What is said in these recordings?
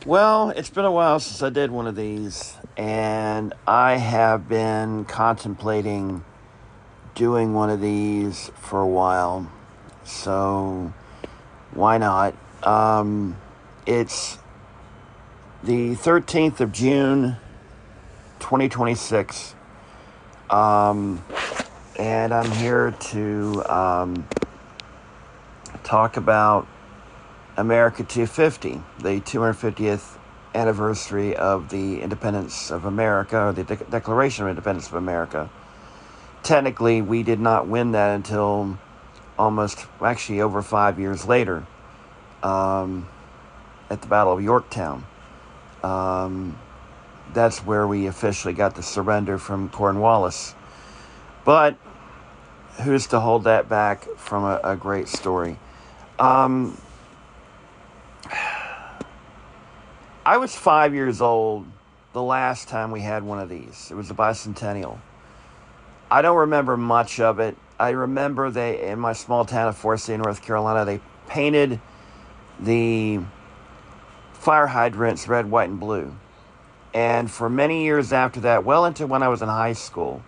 Well, it's been a while since I did one of these, and I have been contemplating doing one of these for a while. So, why not? It's the 13th of June, 2026, um, and I'm here to talk about America 250, the 250th anniversary of the independence of America, or the Declaration of Independence of America. Technically, we did not win that until almost, actually, over 5 years later, um, at the Battle of Yorktown. Um, that's where we officially got the surrender from Cornwallis. But who's to hold that back from a great story? Um, I was 5 years old the last time we had one of these. It was a bicentennial. I don't remember much of it. I remember in my small town of Forest City, North Carolina, they painted the fire hydrants red, white, and blue. And for many years after that, well into when I was in high school,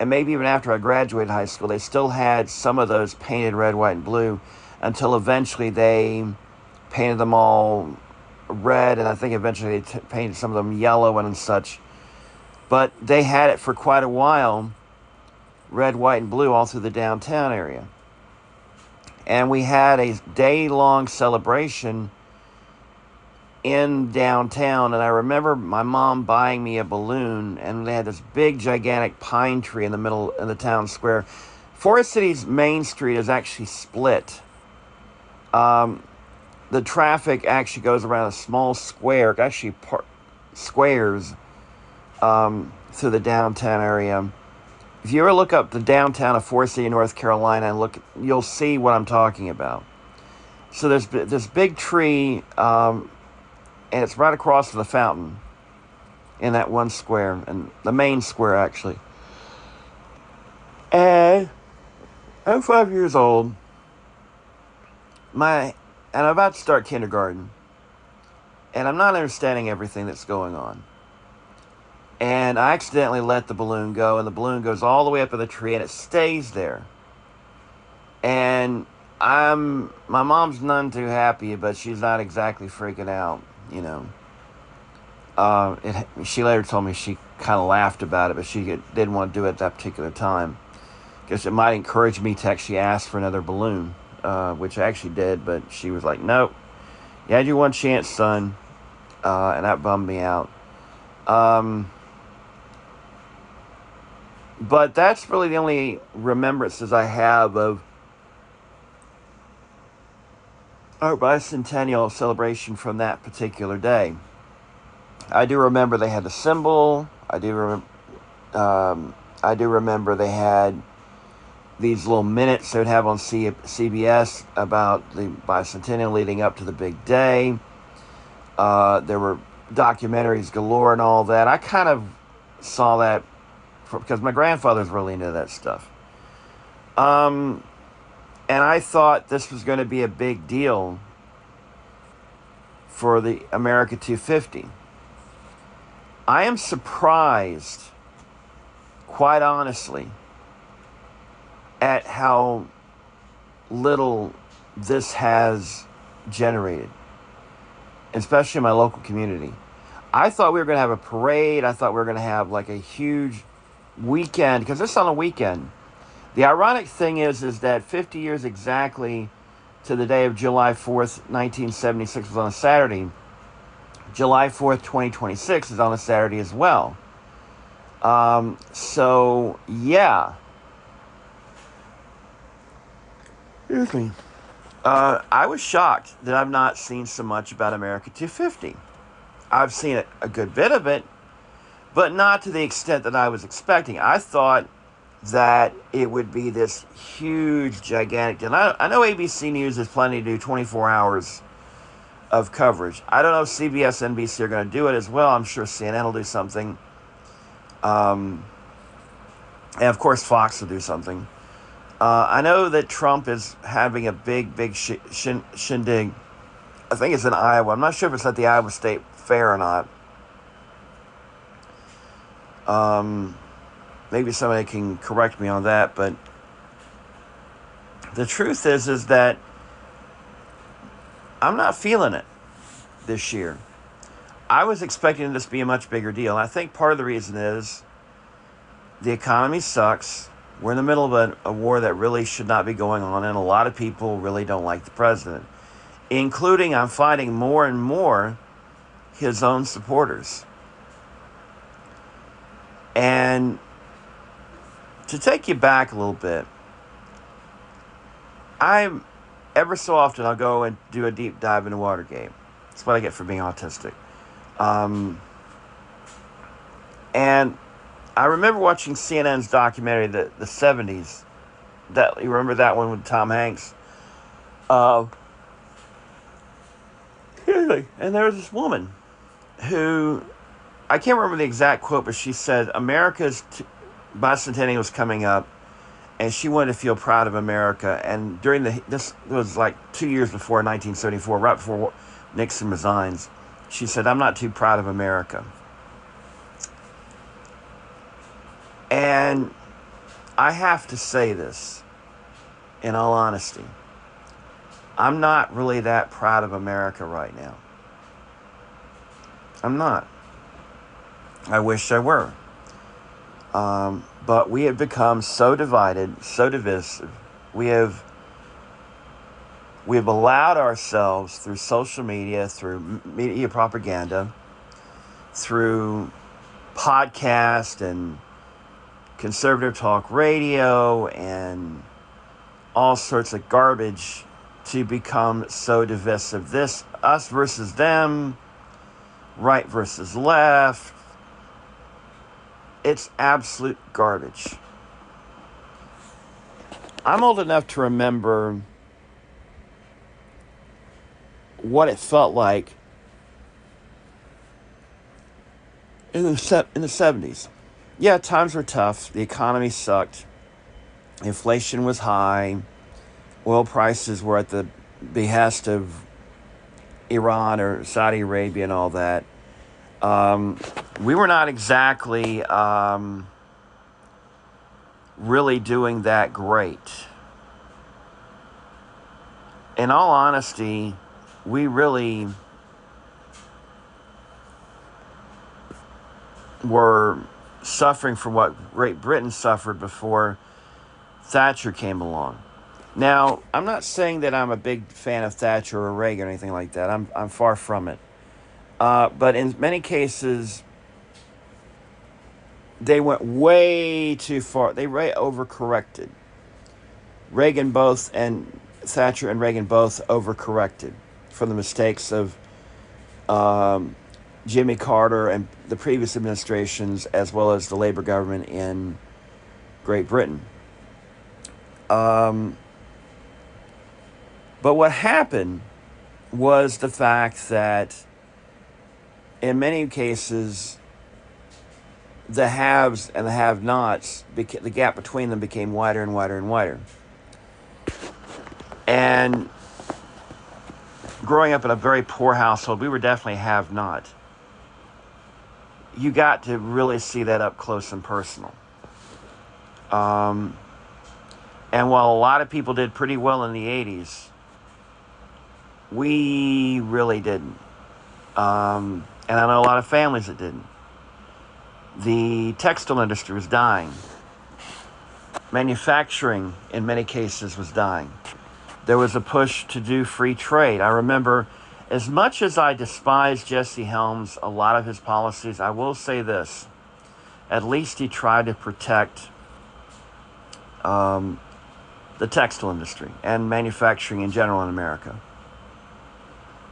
and maybe even after I graduated high school, they still had some of those painted red, white, and blue until eventually they painted them all red, and I think eventually they painted some of them yellow and such. But they had it for quite a while, red, white, and blue, all through the downtown area. And we had a day-long celebration in downtown, and I remember my mom buying me a balloon, and they had this big, gigantic pine tree in the middle of the town square. Forest City's main street is actually split. Um, the traffic actually goes around a small square, actually squares, through the downtown area. If you ever look up the downtown of Forest City, North Carolina, and you'll see what I'm talking about. So there's this big tree, and it's right across from the fountain in that one square, and the main square actually. And I'm 5 years old. And I'm about to start kindergarten, and I'm not understanding everything that's going on. And I accidentally let the balloon go, and the balloon goes all the way up in the tree, and it stays there. And my mom's none too happy, but she's not exactly freaking out, you know. She later told me she kind of laughed about it, but she didn't want to do it at that particular time because it might encourage me to actually ask for another balloon, which I actually did, but she was like, "Nope, you had your one chance, son," and that bummed me out. But that's really the only remembrances I have of our bicentennial celebration from that particular day. I do remember they had the symbol. I do remember they had these little minutes they would have on CBS about the bicentennial leading up to the big day. There were documentaries galore and all that. I kind of saw that because my grandfather's really into that stuff. And I thought this was going to be a big deal for the America 250. I am surprised, quite honestly, at how little this has generated, especially in my local community. I thought we were going to have a parade. I thought we were going to have like a huge weekend, because this is on a weekend. The ironic thing is that 50 years exactly to the day of July 4th, 1976 was on a Saturday. July 4th, 2026 is on a Saturday as well. So, yeah. Excuse me. I was shocked that I've not seen so much about America 250. I've seen a good bit of it, but not to the extent that I was expecting. I thought that it would be this huge, gigantic deal. I know ABC News is planning to do 24 hours of coverage. I don't know if CBS, NBC are going to do it as well. I'm sure CNN will do something. And of course, Fox will do something. I know that Trump is having a big shindig I think it's in Iowa. I'm not sure if it's at the Iowa State Fair or not. Maybe somebody can correct me on that, but the truth is that I'm not feeling it this year. I was expecting this to be a much bigger deal. I think part of the reason is the economy sucks. We're in the middle of a war that really should not be going on, and a lot of people really don't like the president, including, I'm finding more and more, his own supporters. And to take you back a little bit, ever so often I'll go and do a deep dive into Watergate. That's what I get for being autistic. And I remember watching CNN's documentary, the 70s. You remember that one with Tom Hanks? And there was this woman who, I can't remember the exact quote, but she said America's bicentennial was coming up, and she wanted to feel proud of America. And this was like 2 years before 1974, right before Nixon resigns. She said, "I'm not too proud of America." And I have to say this, in all honesty. I'm not really that proud of America right now. I'm not. I wish I were. But we have become so divided, so divisive. We have allowed ourselves, through social media, through media propaganda, through podcast and conservative talk radio and all sorts of garbage, to become so divisive. This, us versus them, right versus left. It's absolute garbage. I'm old enough to remember what it felt like in the 70s. Yeah, times were tough. The economy sucked. Inflation was high. Oil prices were at the behest of Iran or Saudi Arabia and all that. We were not exactly really doing that great. In all honesty, we really were suffering from what Great Britain suffered before Thatcher came along. Now, I'm not saying that I'm a big fan of Thatcher or Reagan or anything like that. I'm far from it. But in many cases, they went way too far. They way overcorrected. Thatcher and Reagan both overcorrected for the mistakes of Jimmy Carter and the previous administrations, as well as the Labour government in Great Britain. But what happened was the fact that in many cases, the haves and the have-nots, the gap between them became wider and wider and wider. And growing up in a very poor household, we were definitely have-not. You got to really see that up close and personal. And while a lot of people did pretty well in the 80s, we really didn't. And I know a lot of families that didn't. The textile industry was dying. Manufacturing, in many cases, was dying. There was a push to do free trade. I remember, as much as I despise Jesse Helms, a lot of his policies, I will say this. At least he tried to protect the textile industry and manufacturing in general in America.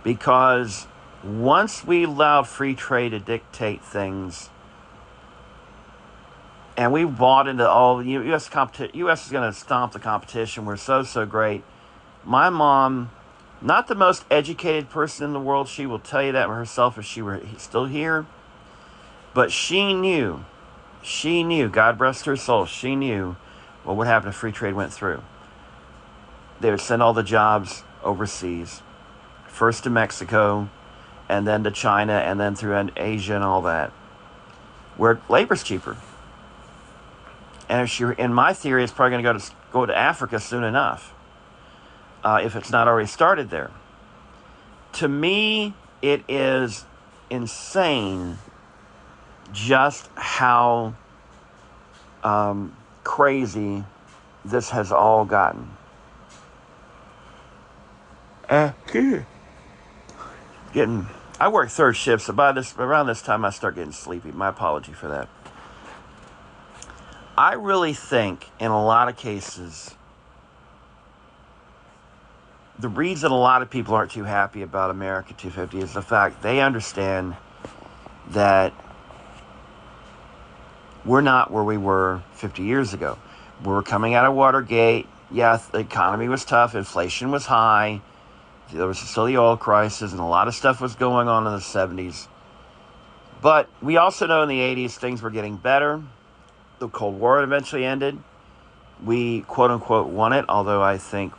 Because once we allowed free trade to dictate things, and we bought into all U.S. is going to stomp the competition. We're so great. My mom, not the most educated person in the world, she will tell you that herself if she were still here, but she knew, God rest her soul, she knew what would happen if free trade went through. They would send all the jobs overseas. first to Mexico, and then to China, and then through Asia and all that, where labor's cheaper. And in my theory, it's probably going to go to Africa soon enough, if it's not already started there. To me, it is insane just how crazy this has all gotten. I work third shift, so around this time I start getting sleepy. My apology for that. I really think in a lot of cases, the reason a lot of people aren't too happy about America 250 is the fact they understand that we're not where we were 50 years ago. We were coming out of Watergate. Yeah, the economy was tough. Inflation was high. There was still the oil crisis, and a lot of stuff was going on in the 70s. But we also know in the 80s things were getting better. The Cold War eventually ended. We, quote-unquote, won it, although I think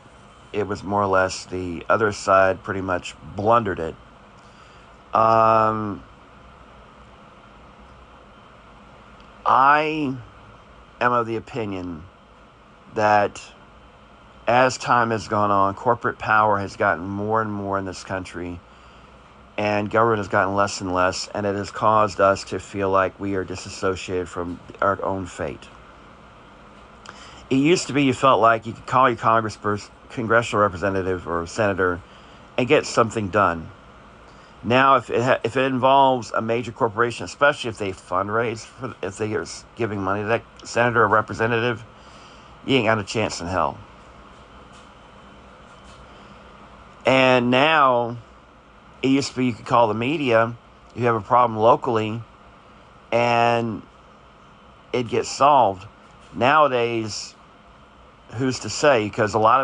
it was more or less the other side pretty much blundered it. I am of the opinion that as time has gone on, corporate power has gotten more and more in this country, and government has gotten less and less, and it has caused us to feel like we are disassociated from our own fate. It used to be you felt like you could call your congressional representative or senator and get something done. Now, if it involves a major corporation, especially if they fundraise, if they are giving money to that senator or representative, you ain't got a chance in hell. And now, it used to be you could call the media, you have a problem locally, and it gets solved. Nowadays, who's to say? Because a lot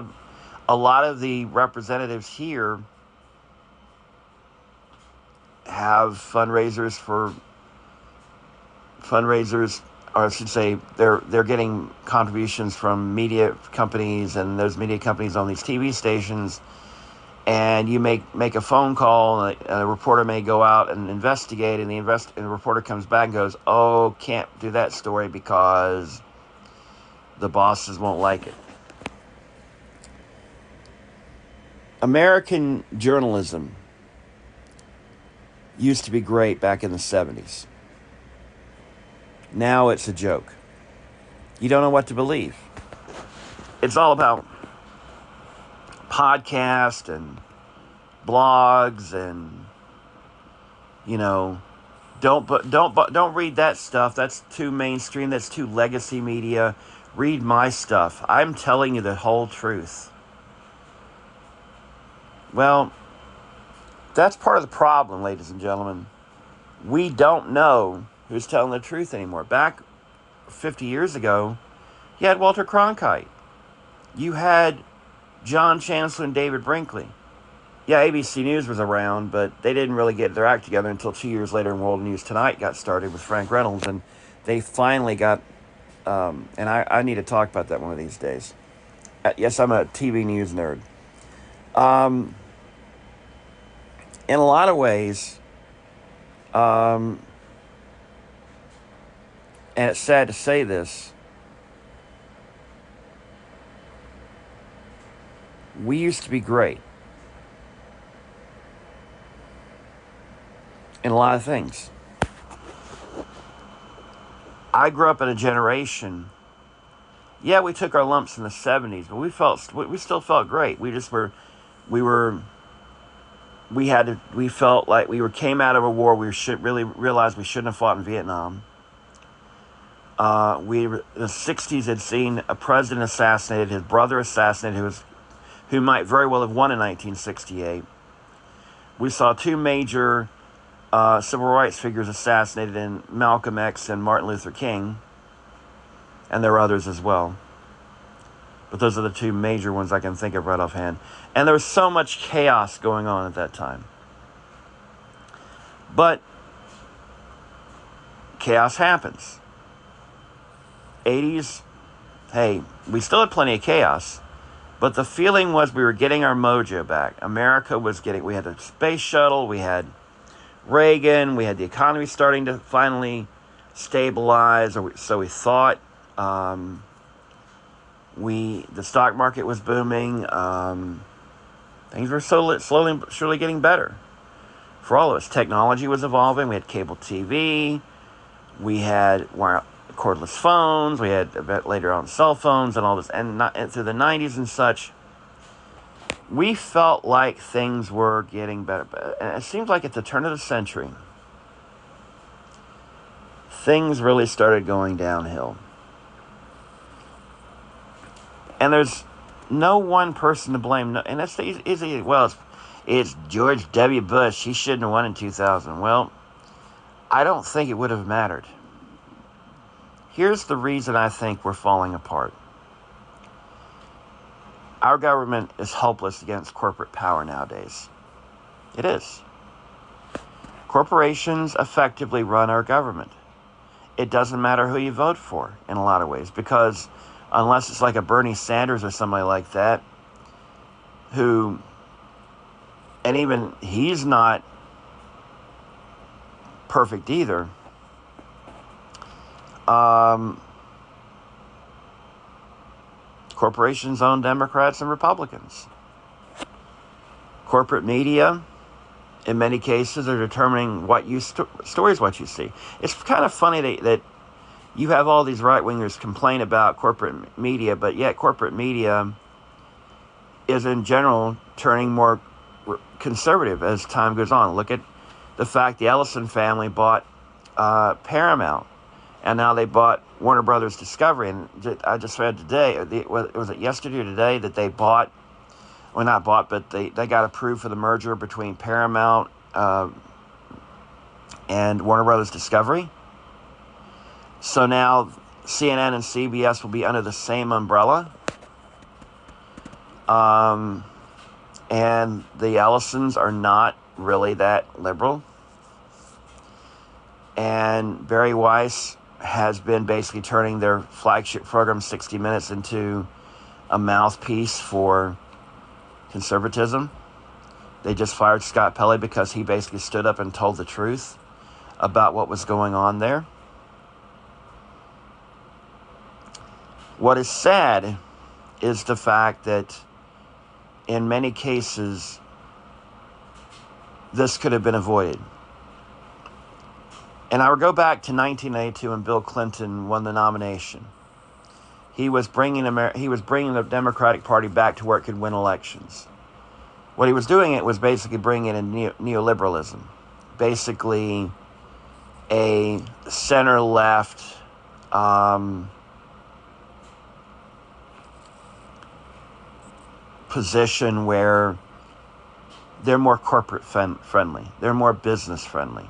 of the representatives here have fundraisers, or I should say, they're getting contributions from media companies, and those media companies own these TV stations. And you make a phone call, and a reporter may go out and investigate, and the reporter comes back and goes, "Oh, can't do that story because the bosses won't like it." American journalism used to be great back in the 70s. Now it's a joke. You don't know what to believe. It's all about podcasts and blogs, and don't read that stuff. That's too mainstream. That's too legacy media. Read my stuff. I'm telling you the whole truth. Well, that's part of the problem, ladies and gentlemen. We don't know who's telling the truth anymore. Back 50 years ago, you had Walter Cronkite. You had John Chancellor and David Brinkley. Yeah, ABC News was around, but they didn't really get their act together until 2 years later when World News Tonight got started with Frank Reynolds, and they finally got, and I need to talk about that one of these days. Yes, I'm a TV news nerd. In a lot of ways, and it's sad to say this, we used to be great in a lot of things. I grew up in a generation, yeah, we took our lumps in the 70s, but we still felt great. We felt like we came out of a war we should really realize we shouldn't have fought in Vietnam. In the 60s had seen a president assassinated, his brother assassinated, who might very well have won in 1968. We saw two major civil rights figures assassinated in Malcolm X and Martin Luther King, and there were others as well. But those are the two major ones I can think of right offhand. And there was so much chaos going on at that time. But chaos happens. 80s, hey, we still had plenty of chaos, But the feeling was we were getting our mojo back. America was getting, we had a space shuttle, we had Reagan, we had the economy starting to finally stabilize, or so we thought. The stock market was booming. Things were slowly but surely getting better for all of us. Technology was evolving. We had cable TV. We had cordless phones. We had a bit later on cell phones and all this. And through the 90s and such, we felt like things were getting better. And it seems like at the turn of the century, things really started going downhill. And there's no one person to blame. And it's easy. Well, it's George W. Bush. He shouldn't have won in 2000. Well, I don't think it would have mattered. Here's the reason I think we're falling apart. Our government is hopeless against corporate power nowadays. It is. Corporations effectively run our government. It doesn't matter who you vote for in a lot of ways, because unless it's like a Bernie Sanders or somebody like that, who, and even he's not perfect either. Corporations own Democrats and Republicans. Corporate media, in many cases, are determining what stories what you see. It's kind of funny that you have all these right-wingers complain about corporate media, but yet corporate media is in general turning more conservative as time goes on. Look at the fact the Ellison family bought Paramount, and now they bought Warner Brothers Discovery. And I just read today, was it yesterday or today, that they bought, well, not bought, but they got approved for the merger between Paramount and Warner Brothers Discovery. So now CNN and CBS will be under the same umbrella. And the Ellisons are not really that liberal. And Barry Weiss has been basically turning their flagship program, 60 Minutes, into a mouthpiece for conservatism. They just fired Scott Pelley because he basically stood up and told the truth about what was going on there. What is sad is the fact that in many cases, this could have been avoided. And I would go back to 1982 when Bill Clinton won the nomination. He was bringing the Democratic Party back to where it could win elections. What he was doing, it was basically bringing in neoliberalism, basically a center-left position where they're more corporate friendly, they're more business friendly.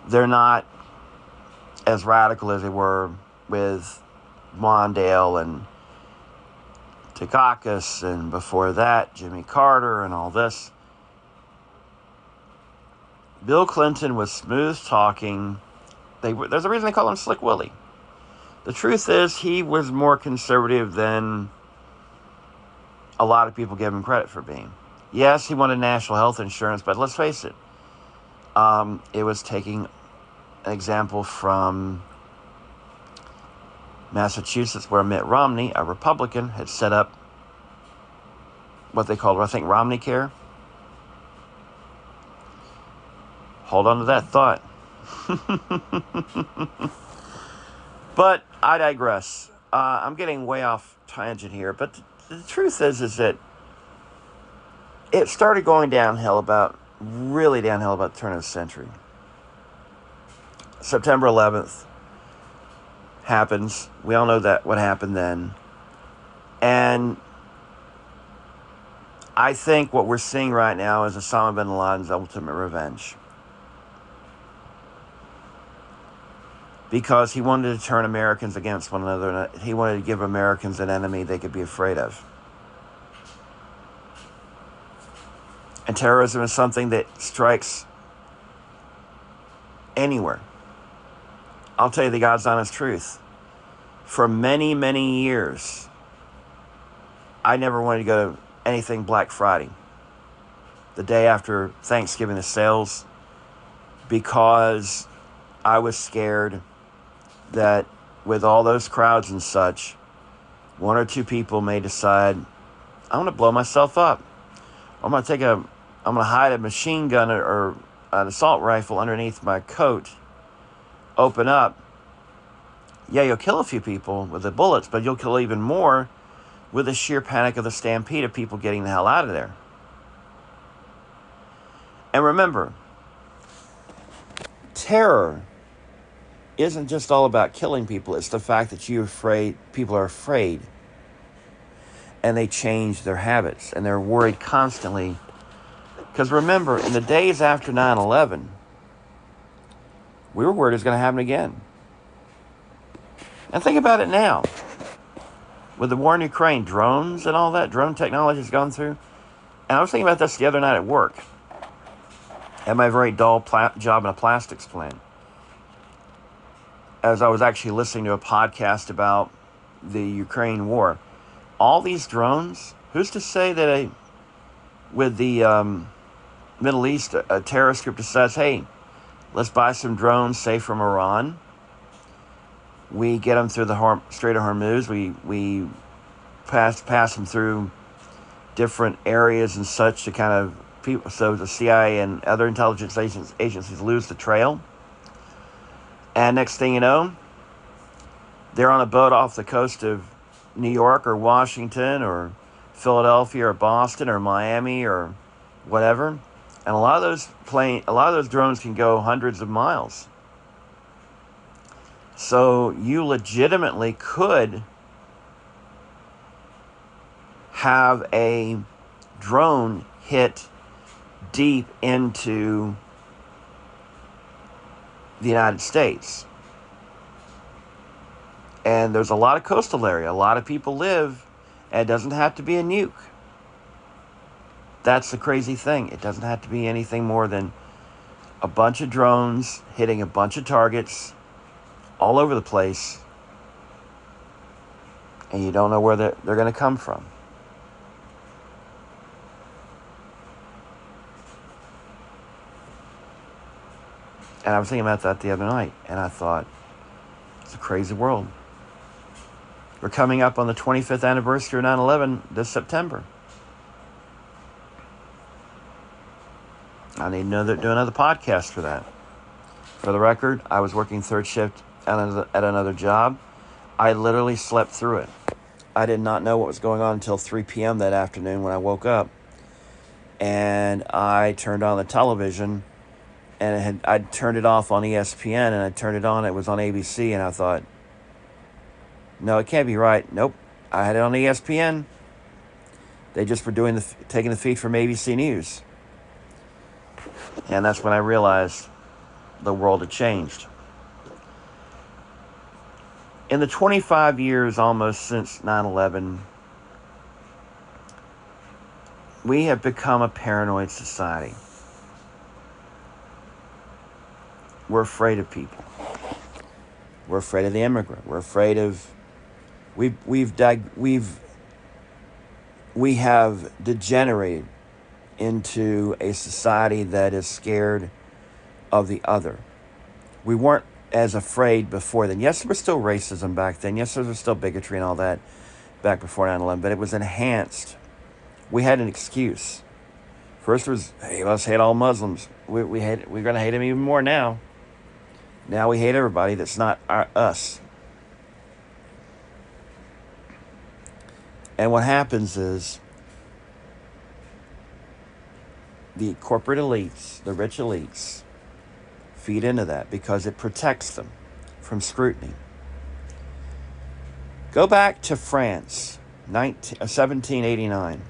They're not as radical as they were with Mondale and Dukakis, and before that, Jimmy Carter and all this. Bill Clinton was smooth talking. There's a reason they call him Slick Willie. The truth is, he was more conservative than a lot of people give him credit for being. Yes, he wanted national health insurance, but let's face it. It was taking an example from Massachusetts, where Mitt Romney, a Republican, had set up what they called, I think, Romney Care. Hold on to that thought. But I digress. I'm getting way off tangent here, but the truth is that it started going really downhill about the turn of the century. September 11th happens. We all know that what happened then. And I think what we're seeing right now is Osama bin Laden's ultimate revenge. Because he wanted to turn Americans against one another. And he wanted to give Americans an enemy they could be afraid of. And terrorism is something that strikes anywhere. I'll tell you the God's honest truth. For many, many years, I never wanted to go to anything Black Friday, the day after Thanksgiving, the sales, because I was scared that with all those crowds and such, one or two people may decide, I'm going to blow myself up. I'm going to hide a machine gun or an assault rifle underneath my coat, open up. Yeah, you'll kill a few people with the bullets, but you'll kill even more with the sheer panic of the stampede of people getting the hell out of there. And remember, terror isn't just all about killing people. It's the fact that people are afraid, and they change their habits, and they're worried constantly. Because remember, in the days after 9/11, we were worried it was going to happen again. And think about it now. With the war in Ukraine, drones and all that, drone technology has gone through. And I was thinking about this the other night at work. At my very dull job in a plastics plant. As I was actually listening to a podcast about the Ukraine war. All these drones, who's to say that with the Middle East, a terrorist group decides, hey, let's buy some drones, say from Iran. We get them through the Strait of Hormuz. We pass them through different areas and such to kind of people, so the CIA and other intelligence agencies lose the trail. And next thing you know, they're on a boat off the coast of New York or Washington or Philadelphia or Boston or Miami or whatever. And a lot of those drones can go hundreds of miles. So you legitimately could have a drone hit deep into the United States. And there's a lot of coastal area. A lot of people live, and it doesn't have to be a nuke. That's the crazy thing. It doesn't have to be anything more than a bunch of drones hitting a bunch of targets all over the place, and you don't know where they're going to come from. And I was thinking about that the other night, and I thought, it's a crazy world. We're coming up on the 25th anniversary of 9/11 this September. I need to do another podcast for that. For the record, I was working third shift at another job. I literally slept through it. I did not know what was going on until 3 p.m. that afternoon when I woke up. And I turned on the television, and I'd turned it off on ESPN, and I turned it on, it was on ABC, and I thought, no, it can't be right. Nope, I had it on ESPN. They just were taking the feed from ABC News. And that's when I realized the world had changed. In the 25 years almost since 9/11, we have become a paranoid society. We're afraid of people. We're afraid of the immigrant. We're afraid of... We have degenerated into a society that is scared of the other. We weren't as afraid before then. Yes, there was still racism back then. Yes, there was still bigotry and all that back before 9/11, but it was enhanced. We had an excuse. First was, hey, let's hate all Muslims. We're going to hate them even more now. Now we hate everybody that's not us. And what happens is the corporate elites, the rich elites, feed into that because it protects them from scrutiny. Go back to France, 1789.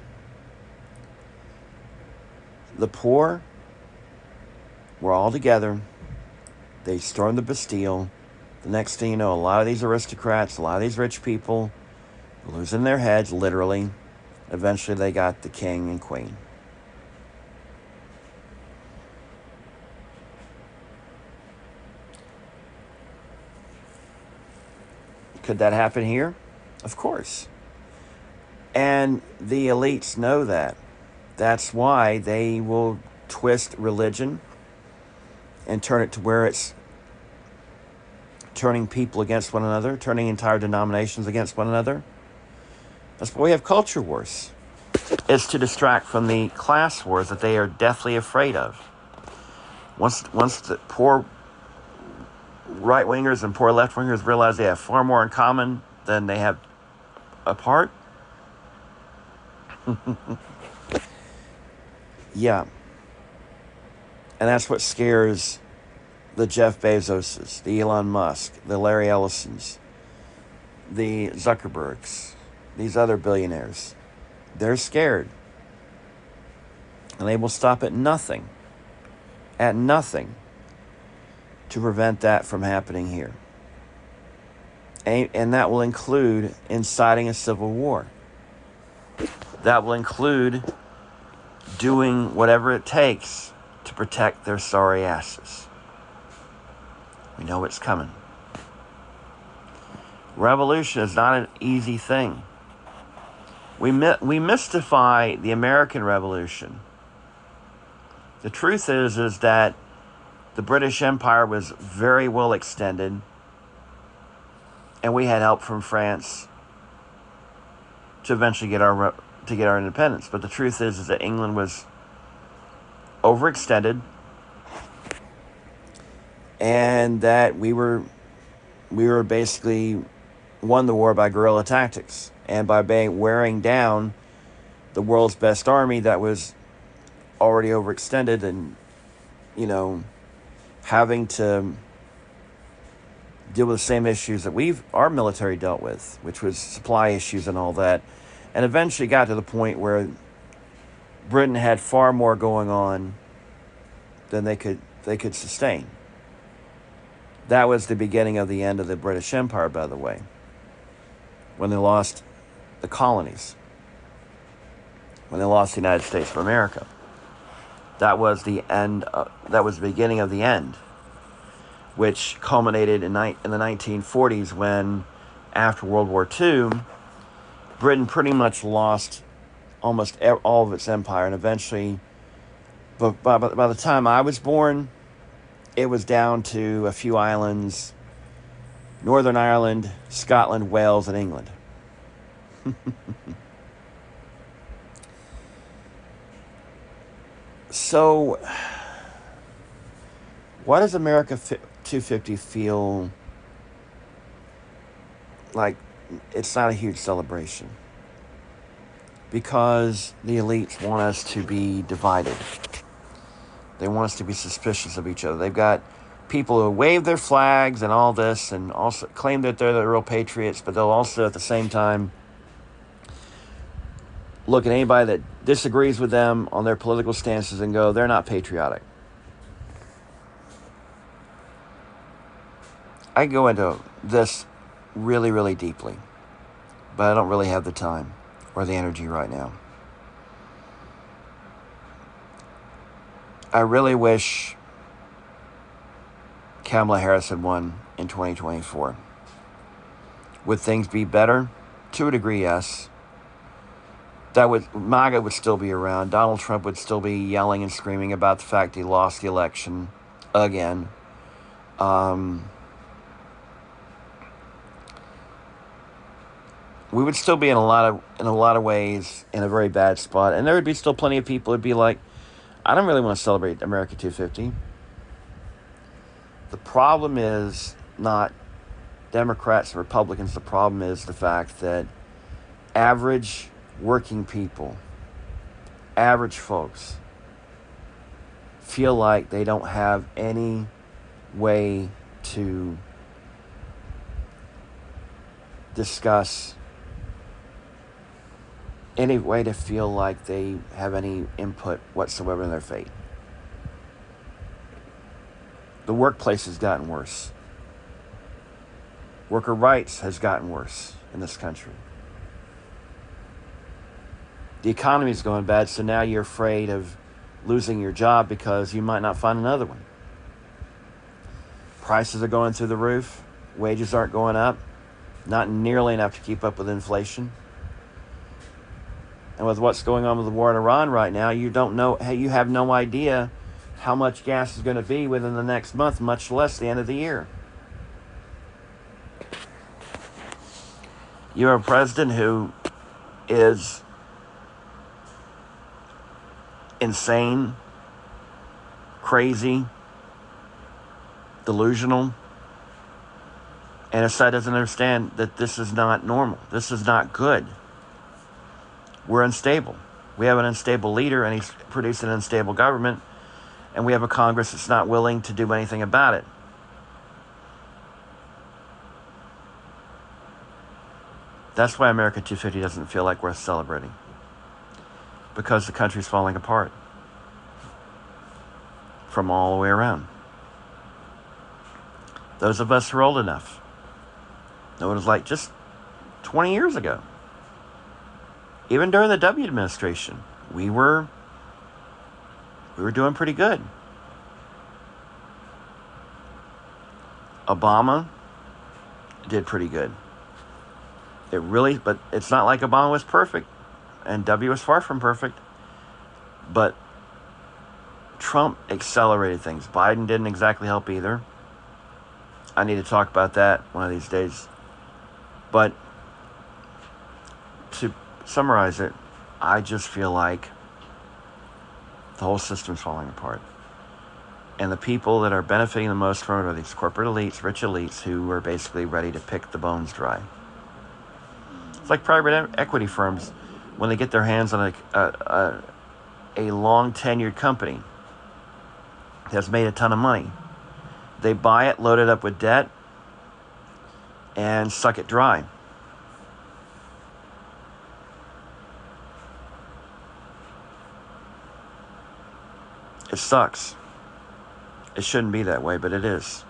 The poor were all together. They stormed the Bastille. The next thing you know, a lot of these aristocrats, a lot of these rich people were losing their heads, literally. Eventually they got the king and queen. Could that happen here? Of course. And the elites know that. That's why they will twist religion and turn it to where it's turning people against one another, turning entire denominations against one another. That's why we have culture wars. It's to distract from the class wars that they are deathly afraid of. Once the poor right-wingers and poor left-wingers realize they have far more in common than they have apart, yeah. And that's what scares the Jeff Bezoses, the Elon Musk, the Larry Ellisons, the Zuckerbergs, these other billionaires. They're scared. And they will stop at nothing to prevent that from happening here. And that will include inciting a civil war. That will include doing whatever it takes to protect their sorry asses. We know it's coming. Revolution is not an easy thing. We mystify the American Revolution. The truth is that the British Empire was very well extended, and we had help from France to eventually get our independence. But the truth is that England was overextended, and that we were basically won the war by guerrilla tactics and by wearing down the world's best army that was already overextended and, having to deal with the same issues that our military dealt with, which was supply issues and all that, and eventually got to the point where Britain had far more going on than they could sustain. That was the beginning of the end of the British Empire, by the way, when they lost the colonies, when they lost the United States of America. That was the end. That was the beginning of the end, which culminated in the 1940s when, after World War II, Britain pretty much lost almost all of its empire, and eventually, but by the time I was born, it was down to a few islands: Northern Ireland, Scotland, Wales, and England. So, why does America 250 feel like it's not a huge celebration? Because the elites want us to be divided. They want us to be suspicious of each other. They've got people who wave their flags and all this and also claim that they're the real patriots, but they'll also at the same time look at anybody that disagrees with them on their political stances and go, they're not patriotic. I go into this really, really deeply, but I don't really have the time or the energy right now. I really wish Kamala Harris had won in 2024. Would things be better? To a degree, yes. MAGA would still be around. Donald Trump would still be yelling and screaming about the fact he lost the election again. We would still be in a lot of ways in a very bad spot, and there would be still plenty of people who'd be like, I don't really want to celebrate America 250. The problem is not Democrats and Republicans. The problem is the fact that average working people, average folks, feel like they don't have any way to discuss, any way to feel like they have any input whatsoever in their fate. The workplace has gotten worse. Worker rights has gotten worse in this country. The economy is going bad, so now you're afraid of losing your job because you might not find another one. Prices are going through the roof. Wages aren't going up. Not nearly enough to keep up with inflation. And with what's going on with the war in Iran right now, you don't know, you have no idea how much gas is going to be within the next month, much less the end of the year. You have a president who is insane, crazy, delusional, and his side doesn't understand that this is not normal. This is not good. We're unstable. We have an unstable leader, and he's producing an unstable government, and we have a Congress that's not willing to do anything about it. That's why America 250 doesn't feel like worth celebrating, because the country's falling apart from all the way around. Those of us who are old enough know what it was like just 20 years ago. Even during the W administration, we were doing pretty good. Obama did pretty good. But it's not like Obama was perfect, and W was far from perfect. But Trump accelerated things. Biden didn't exactly help either. I need to talk about that one of these days. But to summarize it, I just feel like the whole system's falling apart. And the people that are benefiting the most from it are these corporate elites, rich elites, who are basically ready to pick the bones dry. It's like private equity firms when they get their hands on a long-tenured company that's made a ton of money. They buy it, load it up with debt, and suck it dry. It sucks. It shouldn't be that way, but it is.